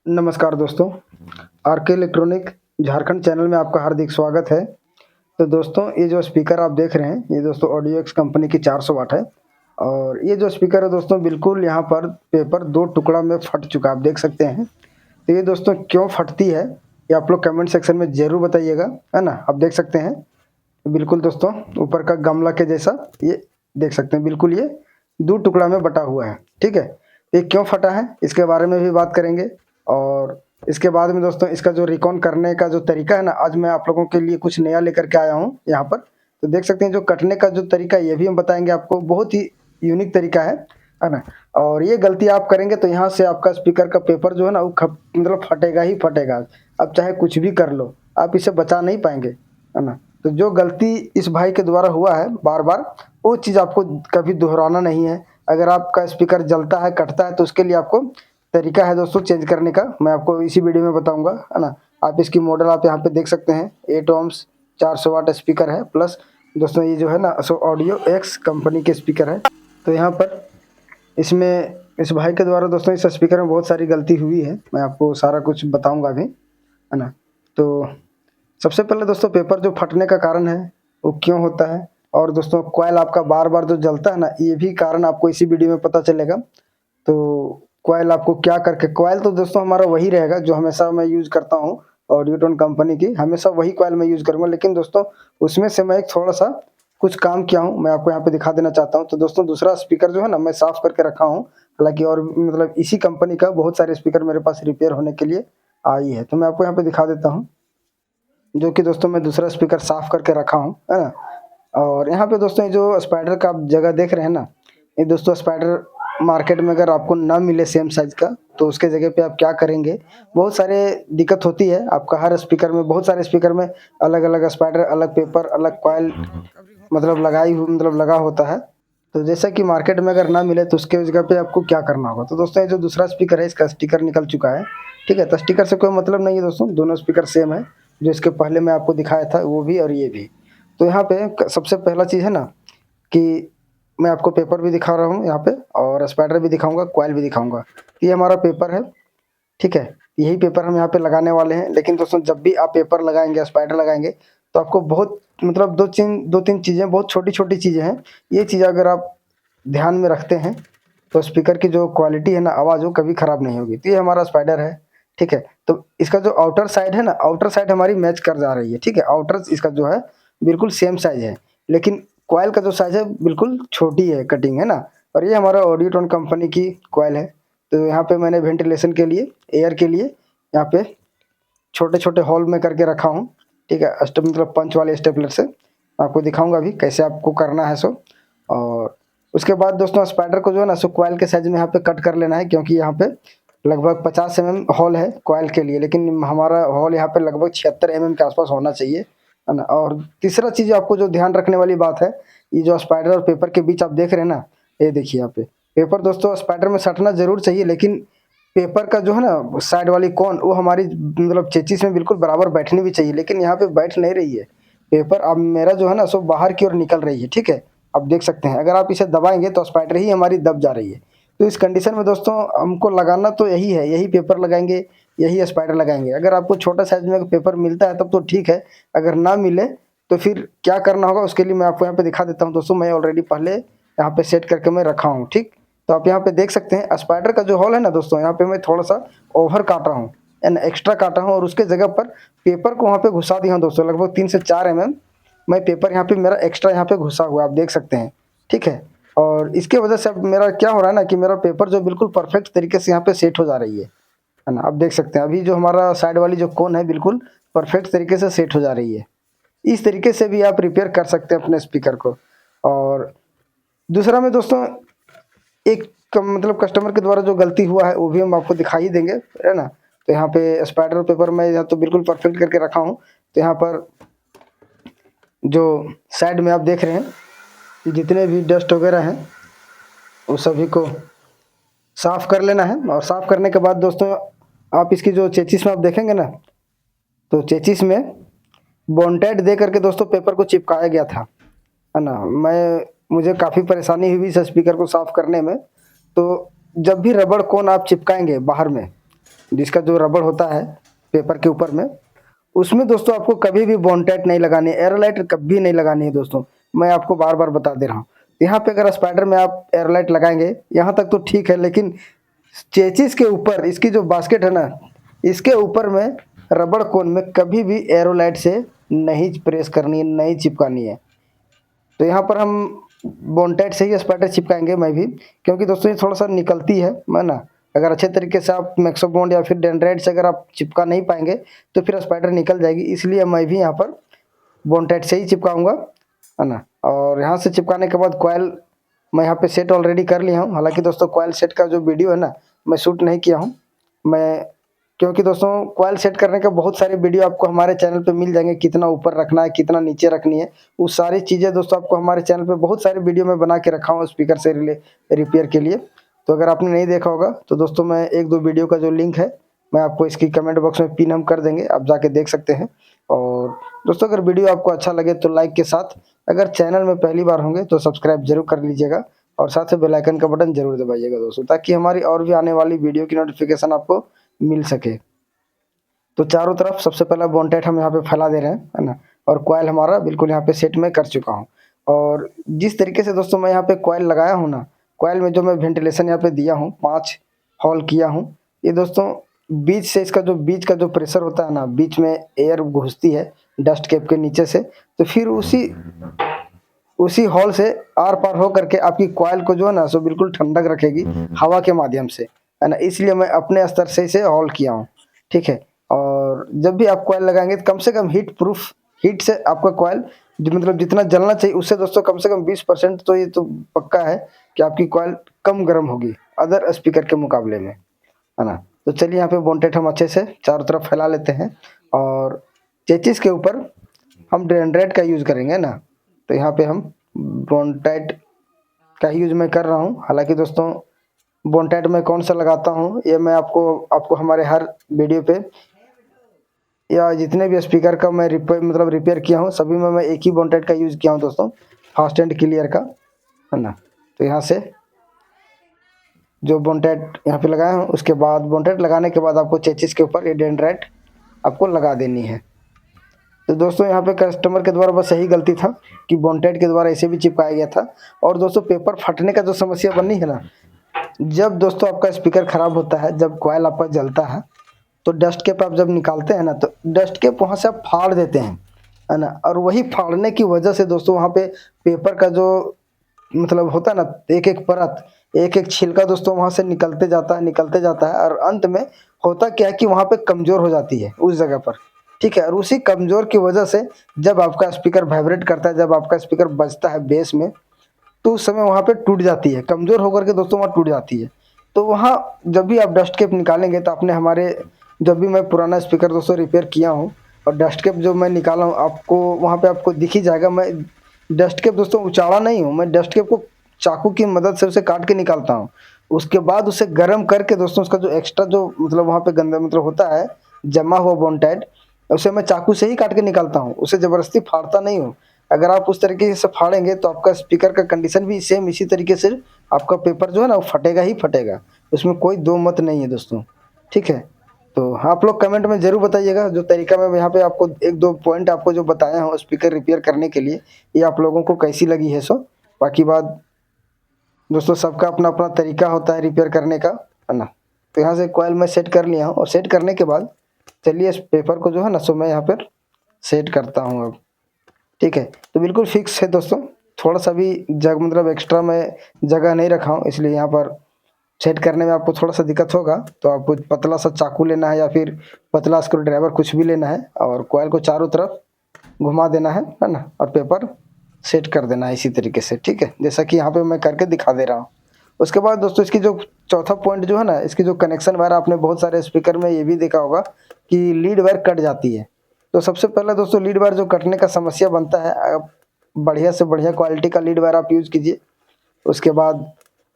नमस्कार दोस्तों, R K electronic Jharkhand channel में आपका हार्दिक स्वागत है। तो दोस्तों, ये जो स्पीकर आप देख रहे हैं, ये दोस्तों ऑडियो एक्स कंपनी की 400 वाट है। और ये जो स्पीकर है दोस्तों, बिल्कुल यहाँ पर पेपर 2 टुकड़ा में फट चुका है, आप देख सकते हैं। तो ये दोस्तों क्यों फटती है, ये आप लोग कमेंट सेक्शन में ज़रूर बताइएगा, है ना। आप देख सकते हैं, बिल्कुल दोस्तों ऊपर का गमला के जैसा ये देख सकते हैं, बिल्कुल ये 2 टुकड़ा में बटा हुआ है, ठीक है। ये क्यों फटा है, इसके बारे में भी बात करेंगे। और इसके बाद में दोस्तों इसका जो रिकॉन करने का जो तरीका है ना, आज मैं आप लोगों के लिए कुछ नया लेकर के आया हूँ यहाँ पर। तो देख सकते हैं जो कटने का जो तरीका है, ये भी हम बताएंगे आपको, बहुत ही यूनिक तरीका है ना। और ये गलती आप करेंगे तो यहाँ से आपका स्पीकर का पेपर जो है ना, वो मतलब फटेगा ही फटेगा। अब चाहे कुछ भी कर लो, आप इसे बचा नहीं पाएंगे, है ना। तो जो गलती इस भाई के द्वारा हुआ है बार बार, वो चीज़ आपको कभी दोहराना नहीं है। अगर आपका स्पीकर जलता है, कटता है, तो उसके लिए आपको तरीका है दोस्तों चेंज करने का, मैं आपको इसी वीडियो में बताऊंगा, है ना। आप इसकी मॉडल आप यहाँ पे देख सकते हैं, 8 ओम्स 400 वाट स्पीकर है। प्लस दोस्तों ये जो है ना, सो ऑडियो एक्स कंपनी के स्पीकर है। तो यहाँ पर इसमें इस भाई के द्वारा दोस्तों इस स्पीकर में बहुत सारी गलती हुई है, मैं आपको सारा कुछ बताऊँगा अभी, है ना। तो सबसे पहले दोस्तों पेपर जो फटने का कारण है वो क्यों होता है, और दोस्तों कॉइल आपका बार बार जो जलता है ना, ये भी कारण आपको इसी वीडियो में पता चलेगा। तो कॉइल आपको क्या करके, कॉइल तो दोस्तों हमारा वही रहेगा जो हमेशा मैं यूज़ करता हूँ, ऑडियोटोन कंपनी की, हमेशा वही कॉइल मैं यूज़ करूँगा। लेकिन दोस्तों उसमें से मैं एक थोड़ा सा कुछ काम किया हूँ, मैं आपको यहाँ पे दिखा देना चाहता हूँ। तो दोस्तों दूसरा स्पीकर जो है ना, मैं साफ़ करके रखा हूँ। हालाँकि और मतलब इसी कंपनी का बहुत सारे स्पीकर मेरे पास रिपेयर होने के लिए आई है, तो मैं आपको यहाँ पे दिखा देता हूँ, जो कि दोस्तों मैं दूसरा स्पीकर साफ़ करके रखा हूँ, है ना। और यहाँ पे दोस्तों ये जो स्पाइडर का आप जगह देख रहे हैं ना, ये दोस्तों स्पाइडर मार्केट में अगर आपको ना मिले सेम साइज़ का, तो उसके जगह पे आप क्या करेंगे, बहुत सारे दिक्कत होती है आपका। हर स्पीकर में, बहुत सारे स्पीकर में अलग अलग स्पाइडर, अलग पेपर, अलग कॉइल मतलब लगा होता है। तो जैसा कि मार्केट में अगर ना मिले तो उसके जगह पे आपको क्या करना होगा। तो दोस्तों ये जो दूसरा स्पीकर है, इसका स्टिकर निकल चुका है, ठीक है। तो स्टिकर से कोई मतलब नहीं है दोस्तों, दोनों स्पीकर सेम है। जो इसके पहले मैं आपको दिखाया था वो भी और ये भी। तो यहाँ पे सबसे पहला चीज़ है ना, कि मैं आपको पेपर भी दिखा रहा हूँ यहाँ पे, और स्पाइडर भी दिखाऊंगा, कॉइल भी दिखाऊंगा। ये हमारा पेपर है, ठीक है। यही पेपर हम यहाँ पे लगाने वाले हैं। लेकिन दोस्तों जब भी आप पेपर लगाएंगे, स्पाइडर लगाएंगे, तो आपको बहुत मतलब दो तीन चीज़ें, बहुत छोटी छोटी चीज़ें हैं। ये चीज़ अगर आप ध्यान में रखते हैं, तो स्पीकर की जो क्वालिटी है ना, आवाज़ वो कभी ख़राब नहीं होगी। तो ये हमारा स्पाइडर है, ठीक है। तो इसका जो आउटर साइड है ना, आउटर साइड हमारी मैच कर जा रही है, ठीक है। आउटर इसका जो है बिल्कुल सेम साइज़ है, लेकिन कॉइल का जो साइज़ है बिल्कुल छोटी है, कटिंग है ना। और ये हमारा ऑडियोटोन कंपनी की कॉइल है। तो यहाँ पे मैंने वेंटिलेशन के लिए, एयर के लिए यहाँ पे छोटे छोटे होल में करके रखा हूँ, ठीक है। मतलब पंच वाले स्टेपलर से आपको दिखाऊंगा अभी कैसे आपको करना है सो। और उसके बाद दोस्तों स्पाइडर को जो है ना, सो कॉइल के साइज में यहाँ पे कट कर लेना है, क्योंकि यहाँ पे लगभग 50 हॉल है कॉइल के लिए, लेकिन हमारा हॉल यहाँ पे लगभग 76 के आसपास होना चाहिए, है ना। और तीसरा चीज़ आपको जो ध्यान रखने वाली बात है, ये जो स्पाइडर और पेपर के बीच आप देख रहे हैं ना, ये देखिए यहाँ पे पेपर दोस्तों स्पाइडर में सटना जरूर चाहिए, लेकिन पेपर का जो है ना साइड वाली कॉन, वो हमारी मतलब चेचिस में बिल्कुल बराबर बैठनी भी चाहिए, लेकिन यहाँ पे बैठ नहीं रही है। पेपर अब मेरा जो है ना, सो बाहर की ओर निकल रही है, ठीक है। आप देख सकते हैं, अगर आप इसे दबाएंगे तो स्पाइडर ही हमारी दब जा रही है। तो इस कंडीशन में दोस्तों हमको लगाना तो यही है, यही पेपर लगाएंगे, यही स्पाइडर लगाएंगे। अगर आपको छोटा साइज में पेपर मिलता है तब तो ठीक है, अगर ना मिले तो फिर क्या करना होगा, उसके लिए मैं आपको यहाँ पे दिखा देता हूँ दोस्तों। मैं ऑलरेडी पहले यहाँ पे सेट करके मैं रखा हूँ, ठीक। तो आप यहाँ पे देख सकते हैं स्पाइडर का जो होल है ना दोस्तों, यहाँ पे मैं थोड़ा सा ओवर काटा हूँ, एंड एक्स्ट्रा काटा हूँ, और उसके जगह पर पेपर को वहाँ पे घुसा दिया हूँ दोस्तों, लगभग 3 से 4 मैं पेपर यहाँ पे मेरा एक्स्ट्रा यहाँ पे घुसा हुआ है, आप देख सकते हैं, ठीक है। और इसके वजह से अब मेरा क्या हो रहा है ना, कि मेरा पेपर जो बिल्कुल परफेक्ट तरीके से यहाँ पे सेट हो जा रही है ना। आप देख सकते हैं अभी जो हमारा साइड वाली जो कोन है बिल्कुल परफेक्ट तरीके से सेट हो जा रही है। इस तरीके से भी आप रिपेयर कर सकते हैं अपने स्पीकर को। और दूसरा में दोस्तों एक मतलब कस्टमर के द्वारा जो गलती हुआ है वो भी हम आपको दिखा ही देंगे, है ना। तो यहाँ पे स्पाइडर पेपर मैं यहाँ तो बिल्कुल परफेक्ट करके रखा हूँ। तो यहाँ पर जो साइड में आप देख रहे हैं, जितने भी डस्ट वगैरह हैं वो सभी को साफ़ कर लेना है। और साफ़ करने के बाद दोस्तों आप इसकी जो चेचिस में आप देखेंगे ना, तो चेचिस में बॉन्टेड दे करके दोस्तों पेपर को चिपकाया गया था, है ना। मुझे काफ़ी परेशानी हुई इस स्पीकर को साफ़ करने में। तो जब भी रबड़ कोन आप चिपकाएंगे बाहर में, जिसका जो रबड़ होता है पेपर के ऊपर में, उसमें दोस्तों आपको कभी भी बॉन्ड नहीं लगानी है, एयरलाइट कभी नहीं लगानी है दोस्तों। मैं आपको बार-बार बता दे रहा हूँ। यहाँ पे अगर स्पाइडर में आप एयरलाइट लगाएँगे, यहाँ तक तो ठीक है, लेकिन चेचिस के ऊपर इसकी जो बास्केट है ना, इसके ऊपर में रबड़ कोन में कभी भी एयरोलाइट से नहीं प्रेस करनी है, नहीं चिपकानी है। तो यहाँ पर हम बॉन्ड से ही स्पाइडर चिपकाएँगे मैं भी, क्योंकि दोस्तों ये थोड़ा-सा निकलती है ना। अगर अच्छे तरीके से आप मैक्सो बॉन्ड या फिर डेंड्राइट से अगर आप चिपका नहीं पाएँगे, तो फिर स्पाइडर निकल जाएगी। इसलिए मैं भी यहाँ पर बॉन्ड से ही चिपकाऊँगा, है ना। और यहाँ से चिपकाने के बाद कॉइल मैं यहाँ पे सेट ऑलरेडी कर लिया हूँ। हालाँकि दोस्तों कॉइल सेट का जो वीडियो है ना, मैं शूट नहीं किया हूँ। मैं क्योंकि दोस्तों कॉइल सेट करने के बहुत सारे वीडियो आपको हमारे चैनल पे मिल जाएँगे, कितना ऊपर रखना है, कितना नीचे रखनी है, वो सारी चीज़ें दोस्तों आपको हमारे चैनल पे बहुत सारे वीडियो में बना के रखा हूँ स्पीकर से रिपेयर के लिए। तो अगर आपने नहीं देखा होगा तो दोस्तों मैं 1-2 वीडियो का जो लिंक है, मैं आपको इसकी कमेंट बॉक्स में पिन हम कर देंगे, आप जाके देख सकते हैं। और दोस्तों अगर वीडियो आपको अच्छा लगे तो लाइक के साथ, अगर चैनल में पहली बार होंगे तो सब्सक्राइब ज़रूर कर लीजिएगा और साथ में बेल आइकन का बटन ज़रूर दबाइएगा दोस्तों, ताकि हमारी और भी आने वाली वीडियो की नोटिफिकेशन आपको मिल सके। तो चारों तरफ सबसे पहला बॉन्ड हम यहाँ पे फैला दे रहे हैं, है ना। और कॉइल हमारा बिल्कुल यहाँ पे सेट में कर चुका हूँ। और जिस तरीके से दोस्तों मैं यहाँ पे कॉइल लगाया हूँ ना, कॉइल में जो मैं वेंटिलेशन यहाँ पे दिया हूँ, 5 होल किया हूँ। ये दोस्तों बीच से इसका जो बीच का जो प्रेशर होता है ना, बीच में एयर घुसती है डस्ट कैप के नीचे से, तो फिर उसी हॉल से आर पार हो करके आपकी कॉइल को जो है ना सो बिल्कुल ठंडक रखेगी हवा के माध्यम से, है ना। इसलिए मैं अपने स्तर से इसे हॉल किया हूँ, ठीक है। और जब भी आप कॉइल लगाएंगे तो कम से कम हीट प्रूफ, हीट से आपका कॉइल जो मतलब जितना जलना चाहिए उससे दोस्तों कम से कम 20% तो ये तो पक्का है कि आपकी कॉइल कम गर्म होगी अदर स्पीकर के मुकाबले में, है ना। तो चलिए यहाँ पे बॉन्टेट हम अच्छे से चारों तरफ फैला लेते हैं और चेचिस के ऊपर हम डेंड्राइट का यूज़ करेंगे ना। तो यहाँ पे हम बॉन्टेट का यूज़ मैं कर रहा हूँ। हालांकि दोस्तों बॉन्टेट मैं कौन सा लगाता हूँ ये मैं आपको हमारे हर वीडियो पे या जितने भी स्पीकर का मैं रिपेयर किया हूँ सभी में मैं एक ही बॉन्टेट का यूज़ किया हूँ दोस्तों, फास्ट एंड क्लियर का, है ना। तो यहाँ से जो बॉन्टेट यहाँ पे लगाया हूँ, उसके बाद बॉन्टेट लगाने के बाद आपको चेचिस के ऊपर ये डेंड्राइट आपको लगा देनी है। तो दोस्तों यहाँ पे कस्टमर के द्वारा बस यही गलती था कि बॉन्टेट के द्वारा ऐसे भी चिपकाया गया था। और दोस्तों पेपर फटने का जो समस्या बनी है ना, जब दोस्तों आपका स्पीकर ख़राब होता है, जब कॉइल आपका जलता है, तो डस्ट कैप आप जब निकालते हैं ना, तो डस्ट कैप वहाँ से आप फाड़ देते हैं, है ना। और वही फाड़ने की वजह से दोस्तों वहाँ पे पेपर का जो मतलब होता है ना, एक एक परत, एक एक छिलका दोस्तों वहाँ से निकलते जाता है और अंत में होता क्या है कि वहाँ पे कमज़ोर हो जाती है उस जगह पर, ठीक है। और उसी कमज़ोर की वजह से जब आपका स्पीकर वाइब्रेट करता है, जब आपका स्पीकर बजता है बेस में, तो उस समय वहाँ पे टूट जाती है, कमज़ोर होकर के दोस्तों वहाँ टूट जाती है। तो वहाँ जब भी आप डस्ट कैप निकालेंगे तो आपने हमारे जब भी मैं पुराना स्पीकर दोस्तों रिपेयर किया हूँ और डस्ट कैप जो मैं निकाला हूँ, आपको वहाँ पे आपको दिख ही जाएगा। मैं डस्ट कैप दोस्तों उचाड़ा नहीं हूँ, मैं डस्ट कैप को चाकू की मदद से उसे काट के निकालता हूँ। उसके बाद उसे गर्म करके दोस्तों उसका जो एक्स्ट्रा जो मतलब वहाँ पे गंदा मतलब होता है जमा हुआ बॉन्टेड, उसे मैं चाकू से ही काट के निकालता हूँ, उसे ज़बरदस्ती फाड़ता नहीं हूँ। अगर आप उस तरीके से फाड़ेंगे तो आपका स्पीकर का कंडीशन भी सेम इसी तरीके से आपका पेपर जो है ना वो फटेगा ही फटेगा, उसमें कोई दो मत नहीं है दोस्तों, ठीक है। तो आप लोग कमेंट में ज़रूर बताइएगा जो तरीका मैं यहाँ पे आपको 1-2 पॉइंट आपको जो बताया हूँ स्पीकर रिपेयर करने के लिए, ये आप लोगों को कैसी लगी है। सो बाकी बात दोस्तों सबका अपना अपना तरीका होता है रिपेयर करने का, है ना। तो यहाँ से कॉइल मैं सेट कर लिया हूँ और सेट करने के बाद चलिए इस पेपर को जो है ना सो मैं यहाँ पर सेट करता हूँ अब, ठीक है। तो बिल्कुल फिक्स है दोस्तों, थोड़ा सा भी मतलब एक्स्ट्रा मैं जगह नहीं रखा हूँ, इसलिए यहाँ पर सेट करने में आपको थोड़ा सा दिक्कत होगा। तो आपको पतला सा चाकू लेना है या फिर पतला स्क्रू ड्राइवर कुछ भी लेना है और कॉइल को चारों तरफ घुमा देना है ना, और पेपर सेट कर देना है इसी तरीके से, ठीक है, जैसा कि यहाँ पे मैं करके दिखा दे रहा हूँ। उसके बाद दोस्तों इसकी जो चौथा पॉइंट जो है ना, इसकी जो कनेक्शन वायर आपने बहुत सारे स्पीकर में ये भी देखा होगा कि लीड वायर कट जाती है। तो सबसे पहले दोस्तों लीड वायर जो कटने का समस्या बनता है, आप बढ़िया से बढ़िया क्वालिटी का लीड वायर आप यूज़ कीजिए। उसके बाद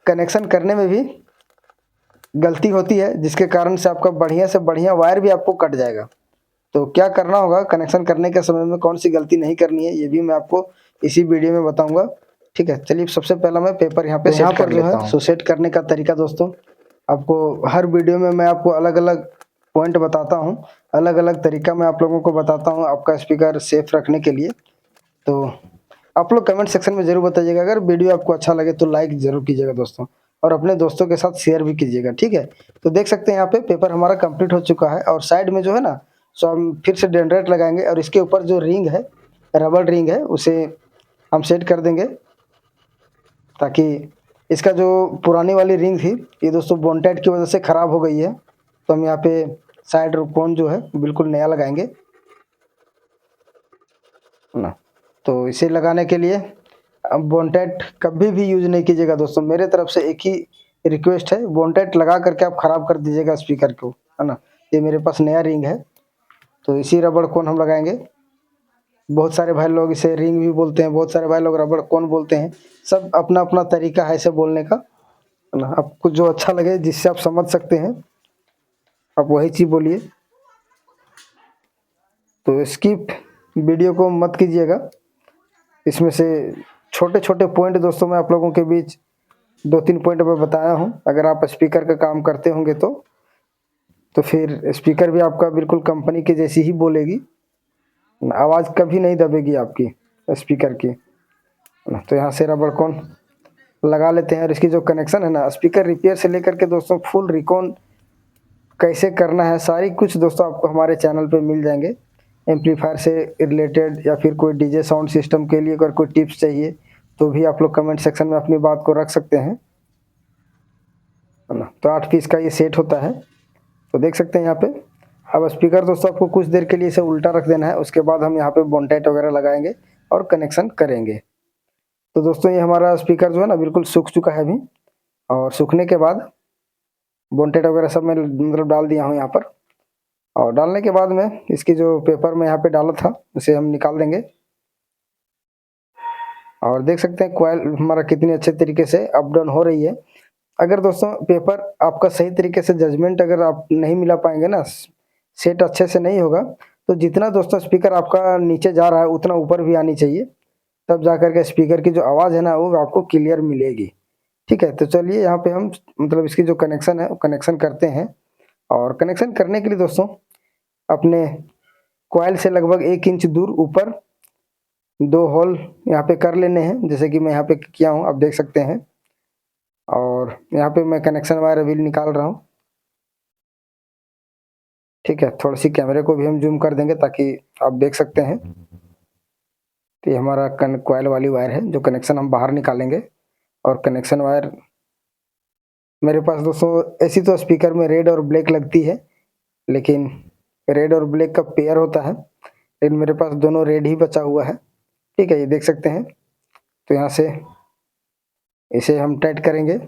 कनेक्शन करने में भी गलती होती है जिसके कारण से आपका बढ़िया से बढ़िया वायर भी आपको कट जाएगा। तो क्या करना होगा कनेक्शन करने के समय में, कौन सी गलती नहीं करनी है, ये भी मैं आपको इसी वीडियो में बताऊंगा, ठीक है। चलिए सबसे पहला मैं पेपर यहाँ पे सेट कर लेता हूँ। सो सेट करने का तरीका दोस्तों आपको हर वीडियो में मैं आपको अलग अलग पॉइंट बताता हूँ, अलग-अलग तरीका मैं आप लोगों को बताता हूँ आपका स्पीकर सेफ रखने के लिए। तो आप लोग कमेंट सेक्शन में ज़रूर बताइएगा, अगर वीडियो आपको अच्छा लगे तो लाइक ज़रूर कीजिएगा दोस्तों, और अपने दोस्तों के साथ शेयर भी कीजिएगा, ठीक है? तो देख सकते हैं यहाँ पे पेपर हमारा कंप्लीट हो चुका है, और साइड में जो है ना, सो हम फिर से डेंड्राइट लगाएँगे, और इसके ऊपर जो रिंग है, रबड़ रिंग है, उसे हम सेट कर देंगे, ताकि इसका जो पुरानी वाली रिंग थी, ये दोस्तों बॉन्ड की वजह से ख़राब हो गई है। तो हम यहाँ पे साइड कोन जो है बिल्कुल नया लगाएँगे ना। तो इसे लगाने के लिए अब बॉन्ड कभी भी यूज़ नहीं कीजिएगा दोस्तों, मेरे तरफ से एक ही रिक्वेस्ट है, बॉन्ड लगा करके आप ख़राब कर दीजिएगा स्पीकर को, है ना? ये मेरे पास नया रिंग है, तो इसी रबड़ कोन हम लगाएँगे। बहुत सारे भाई लोग इसे रिंग भी बोलते हैं, बहुत सारे भाई लोग रबड़ कोन बोलते हैं, सब अपना-अपना तरीका है इसे बोलने का, है ना? आपको जो अच्छा लगे, जिससे आप समझ सकते हैं, आप वही चीज़ बोलिए। तो स्किप वीडियो को मत कीजिएगा, इसमें से छोटे-छोटे पॉइंट दोस्तों मैं आप लोगों के बीच 2-3 पॉइंट मैं बताया हूँ। अगर आप स्पीकर का काम करते होंगे तो फिर स्पीकर भी आपका बिल्कुल कंपनी की जैसी ही बोलेगी, आवाज़ कभी नहीं दबेगी आपकी स्पीकर की। तो यहाँ से रबड़ कोन लगा लेते हैं, और इसकी जो कनेक्शन है ना, स्पीकर रिपेयर से लेकर के दोस्तों फुल रिकॉन कैसे करना है, सारी कुछ दोस्तों आपको हमारे चैनल पे मिल जाएंगे। एम्पलीफायर से रिलेटेड या फिर कोई डीजे साउंड सिस्टम के लिए अगर कोई टिप्स चाहिए, तो भी आप लोग कमेंट सेक्शन में अपनी बात को रख सकते हैं, है ना? तो 8 पीस का ये सेट होता है, तो देख सकते हैं यहाँ पे। अब स्पीकर दोस्तों आपको कुछ देर के लिए इसे उल्टा रख देना है, उसके बाद हम यहाँ पे बॉन्ड वगैरह लगाएंगे और कनेक्शन करेंगे। तो दोस्तों ये हमारा स्पीकर जो है ना बिल्कुल सूख चुका है अभी, और सूखने के बाद बॉन्ड वगैरह सब मैं मतलब डाल दिया हूँ यहाँ पर, और डालने के बाद में इसकी जो पेपर में यहाँ पे डाला था उसे हम निकाल देंगे, और देख सकते हैं कॉइल हमारा कितनी अच्छे तरीके से अप डाउन हो रही है। अगर दोस्तों पेपर आपका सही तरीके से जजमेंट अगर आप नहीं मिला पाएंगे ना, सेट अच्छे से नहीं होगा, तो जितना दोस्तों स्पीकर आपका नीचे जा रहा है उतना ऊपर भी आनी चाहिए, तब जाकर के स्पीकर की जो आवाज़ है ना वो आपको क्लियर मिलेगी, ठीक है? तो चलिए यहाँ पे हम मतलब इसकी जो कनेक्शन है वो कनेक्शन करते हैं, और कनेक्शन करने के लिए दोस्तों अपने कॉइल से लगभग 1 इंच दूर ऊपर 2 होल यहाँ पे कर लेने हैं, जैसे कि मैं यहाँ पे किया हूँ, आप देख सकते हैं। और यहाँ पे मैं कनेक्शन वायर अभी निकाल रहा हूँ, ठीक है? थोड़ी सी कैमरे को भी हम जूम कर देंगे ताकि आप देख सकते हैं। तो ये हमारा कॉइल वाली वायर है, जो कनेक्शन हम बाहर निकालेंगे, और कनेक्शन वायर मेरे पास दोस्तों ऐसी तो स्पीकर में रेड और ब्लैक लगती है, लेकिन रेड और ब्लैक का पेयर होता है, लेकिन मेरे पास दोनों रेड ही बचा हुआ है, ठीक है? ये देख सकते हैं। तो यहाँ से इसे हम टाइट करेंगे,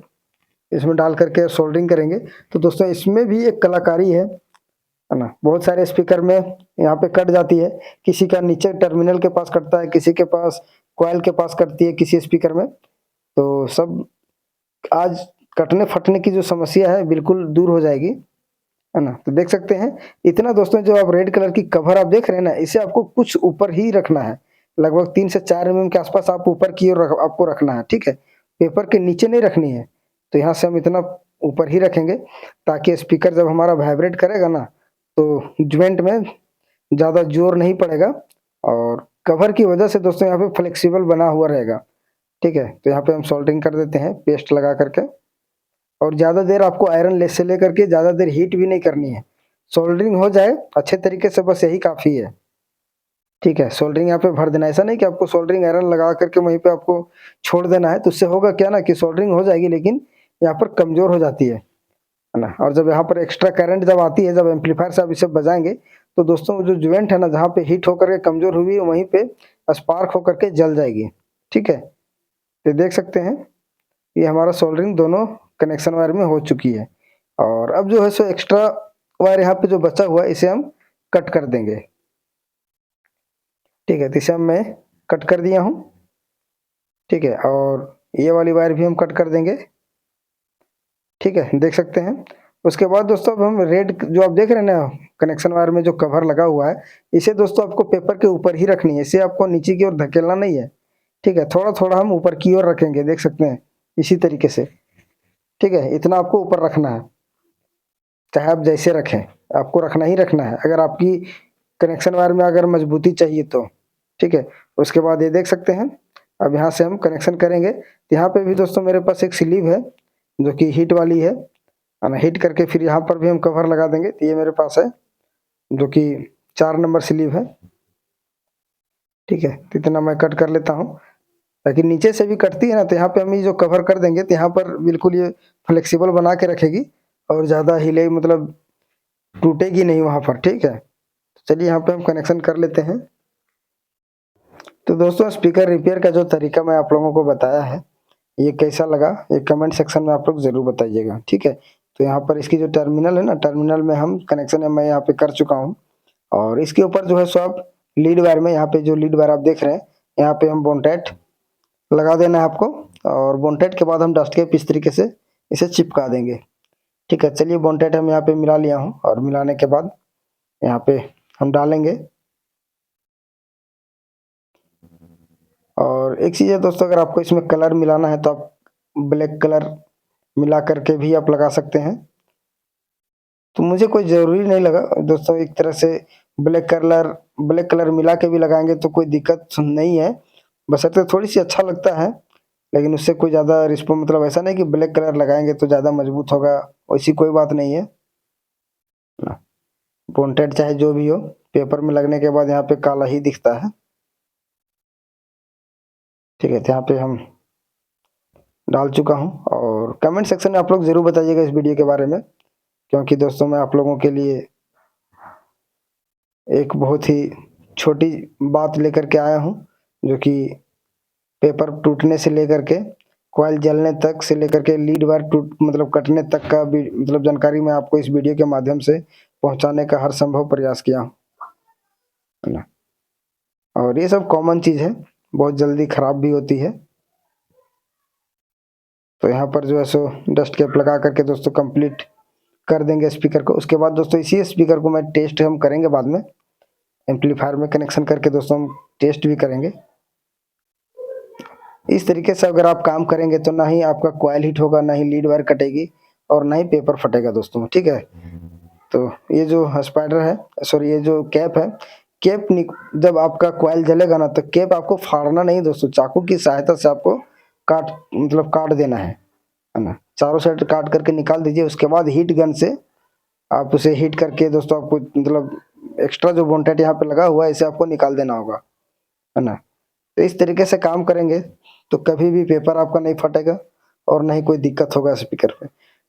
इसमें डाल करके सोल्डरिंग करेंगे। तो दोस्तों इसमें भी एक कलाकारी है ना? बहुत सारे स्पीकर में यहाँ पे कट जाती है, किसी का नीचे टर्मिनल के पास कटता है, किसी के पास कॉइल के पास कटती है किसी स्पीकर में। तो सब आज कटने फटने की जो समस्या है बिल्कुल दूर हो जाएगी, है ना? तो देख सकते हैं इतना दोस्तों, जो आप रेड कलर की कवर आप देख रहे हैं ना, इसे आपको कुछ ऊपर ही रखना है, लगभग 3 से 4 mm के आसपास आप ऊपर की ओर आपको रखना है, ठीक है? पेपर के नीचे नहीं रखनी है। तो यहाँ से हम इतना ऊपर ही रखेंगे, ताकि स्पीकर जब हमारा वाइब्रेट करेगा ना, तो जॉइंट में ज़्यादा जोर नहीं पड़ेगा, और कवर की वजह से दोस्तों यहाँ पे फ्लेक्सिबल बना हुआ रहेगा, ठीक है? तो यहाँ पे हम सोल्डरिंग कर देते हैं पेस्ट लगा करके, और ज़्यादा देर आपको आयरन लेस से लेकर के ज़्यादा देर हीट भी नहीं करनी है, सोल्डरिंग हो जाए अच्छे तरीके से, बस यही काफ़ी है, ठीक है? सोल्डरिंग यहाँ पे भर देना, ऐसा नहीं कि आपको सोल्डरिंग आयरन लगा करके वहीं पे आपको छोड़ देना है, तो उससे होगा क्या ना कि सोल्डरिंग हो जाएगी लेकिन यहाँ पर कमज़ोर हो जाती है ना? और जब यहाँ पर एक्स्ट्रा करंट जब आती है, जब एम्पलीफायर से आप इसे बजाएँगे, तो दोस्तों जो जॉइंट है ना, जहाँ पे हीट होकर के कमज़ोर हुई है, वहीं पे स्पार्क होकर के जल जाएगी, ठीक है? तो देख सकते हैं ये हमारा सोल्डरिंग दोनों कनेक्शन वायर में हो चुकी है, और अब जो है सो एक्स्ट्रा वायर यहाँ पे जो बचा हुआ है इसे हम कट कर देंगे, ठीक है? तो इसे मैं कट कर दिया हूँ, ठीक है? और ये वाली वायर भी हम कट कर देंगे, ठीक है? देख सकते हैं। उसके बाद दोस्तों अब हम रेड जो आप देख रहे हैं ना, कनेक्शन वायर में जो कवर लगा हुआ है, इसे दोस्तों आपको पेपर के ऊपर ही रखनी है, इसे आपको नीचे की ओर धकेलना नहीं है, ठीक है? थोड़ा-थोड़ा हम ऊपर की ओर रखेंगे, देख सकते हैं, इसी तरीके से, ठीक है? इतना आपको ऊपर रखना है। चाहे आप जैसे रखें, आपको रखना ही रखना है। अगर आपकी कनेक्शन वायर में अगर मजबूती चाहिए तो ठीक है। उसके बाद ये देख सकते हैं, अब यहाँ से हम कनेक्शन करेंगे। यहाँ पे भी दोस्तों मेरे पास एक स्लीव है जो कि हीट वाली है ना, हीट करके फिर यहाँ पर भी हम कवर लगा देंगे। तो ये मेरे पास है जो कि 4 नंबर स्लीव है, ठीक है। तो इतना मैं कट कर लेता हूँ, ताकि नीचे से भी कटती है ना, तो यहाँ पे हम ये जो कवर कर देंगे तो यहाँ पर बिल्कुल ये फ्लेक्सिबल बना के रखेगी और ज़्यादा हिले मतलब टूटेगी नहीं वहाँ पर, ठीक है। चलिए यहाँ पे हम कनेक्शन कर लेते हैं। तो दोस्तों स्पीकर रिपेयर का जो तरीका मैं आप लोगों को बताया है, ये कैसा लगा ये कमेंट सेक्शन में आप लोग ज़रूर बताइएगा, ठीक है। तो यहाँ पर इसकी जो टर्मिनल है ना, टर्मिनल में हम कनेक्शन है मैं यहाँ पे कर चुका हूँ। और इसके ऊपर जो है सो आप लीड वायर में, यहाँ पे जो लीड वायर आप देख रहे हैं, यहाँ पे हम बोनटेट लगा देना है आपको। और बोनटेट के बाद हम डस्ट केप इस तरीके से इसे चिपका देंगे, ठीक है। चलिए बोनटेट हम यहाँ पे मिला लिया हूँ, और मिलाने के बाद यहाँ पे हम डालेंगे। और एक चीज़ है दोस्तों, अगर आपको इसमें कलर मिलाना है तो आप ब्लैक कलर मिला करके भी आप लगा सकते हैं। तो मुझे कोई ज़रूरी नहीं लगा दोस्तों, एक तरह से ब्लैक कलर मिला के भी लगाएंगे तो कोई दिक्कत नहीं है, बशर्ते थोड़ी सी अच्छा लगता है। लेकिन उससे कोई ज़्यादा रिस्पॉन्स मतलब ऐसा नहीं कि ब्लैक कलर लगाएंगे तो ज़्यादा मजबूत होगा, वैसी कोई बात नहीं है ना। बोनटेड चाहे जो भी हो, पेपर में लगने के बाद यहाँ पे काला ही दिखता है, ठीक है। तो यहाँ पे हम डाल चुका हूँ। और कमेंट सेक्शन में आप लोग ज़रूर बताइएगा इस वीडियो के बारे में, क्योंकि दोस्तों मैं आप लोगों के लिए एक बहुत ही छोटी बात लेकर के आया हूँ, जो कि पेपर टूटने से लेकर के कॉइल जलने तक से लेकर के लीड वायर टूट मतलब कटने तक का भी मतलब जानकारी मैं आपको इस वीडियो के माध्यम से पहुंचाने का हर संभव प्रयास किया हूँ, है ना। और ये सब कॉमन चीज़ है, बहुत जल्दी खराब भी होती है। तो यहाँ पर जो है सो डस्ट कैप लगा करके दोस्तों कंप्लीट कर देंगे स्पीकर को। उसके बाद दोस्तों इसी स्पीकर को मैं टेस्ट हम करेंगे बाद में, एम्पलीफायर में कनेक्शन करके दोस्तों हम टेस्ट भी करेंगे। इस तरीके से अगर आप काम करेंगे तो ना ही आपका कॉइल हिट होगा, ना ही लीड वायर कटेगी, और ना ही पेपर फटेगा दोस्तों, ठीक है। तो ये जो स्पाइडर है, सॉरी ये जो कैप है, कैप जब आपका कॉइल जलेगा ना तो कैप आपको फाड़ना नहीं दोस्तों, चाकू की सहायता से आपको काट देना है ना। चारों साइड काट करके निकाल दीजिए। उसके बाद हीट गन से आप उसे हीट करके दोस्तों आपको मतलब एक्स्ट्रा जो बोनटेट यहाँ पे लगा हुआ है इसे आपको निकाल देना होगा, है ना। तो इस तरीके से काम करेंगे तो कभी भी पेपर आपका नहीं फटेगा और ना ही कोई दिक्कत होगा स्पीकर पे।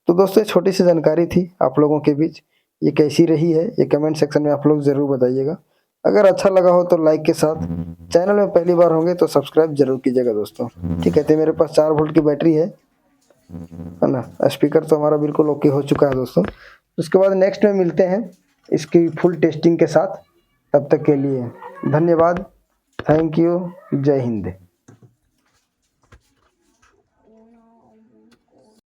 तो दोस्तों छोटी सी जानकारी थी आप लोगों के बीच, ये कैसी रही है ये कमेंट सेक्शन में आप लोग ज़रूर बताइएगा। अगर अच्छा लगा हो तो लाइक के साथ, चैनल में पहली बार होंगे तो सब्सक्राइब जरूर कीजिएगा दोस्तों, ठीक है। तो मेरे पास 4 वोल्ट की बैटरी है ना। स्पीकर तो हमारा बिल्कुल ओके हो चुका है दोस्तों। उसके बाद नेक्स्ट में मिलते हैं इसकी फुल टेस्टिंग के साथ। तब तक के लिए धन्यवाद, थैंक यू, जय हिंद।